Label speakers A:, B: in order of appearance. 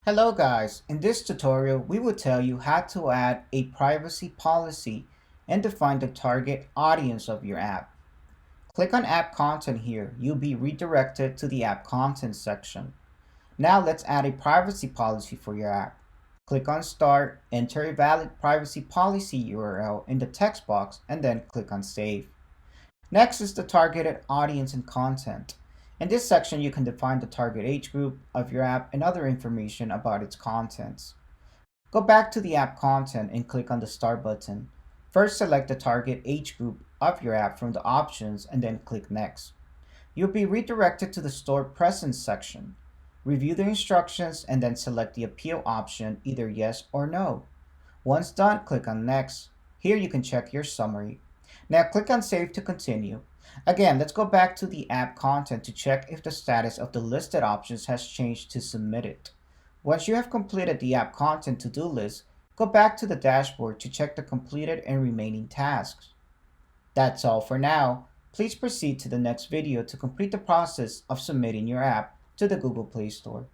A: Hello guys, in this tutorial we will tell you how to add a privacy policy and define the target audience of your app. Click on app content here, you'll be redirected to the app content section. Now let's add a privacy policy for your app. Click on start, enter a valid privacy policy URL in the text box and then click on save. Next is the targeted audience and content. In this section, you can define the target age group of your app and other information about its contents. Go back to the app content and click on the Start button. First, select the target age group of your app from the options and then click Next. You'll be redirected to the Store Presence section. Review the instructions and then select the appeal option, either yes or no. Once done, click on Next. Here you can check your summary. Now click on Save to continue. Again, let's go back to the app content to check if the status of the listed options has changed to Submitted. Once you have completed the app content to-do list, go back to the dashboard to check the completed and remaining tasks. That's all for now. Please proceed to the next video to complete the process of submitting your app to the Google Play Store.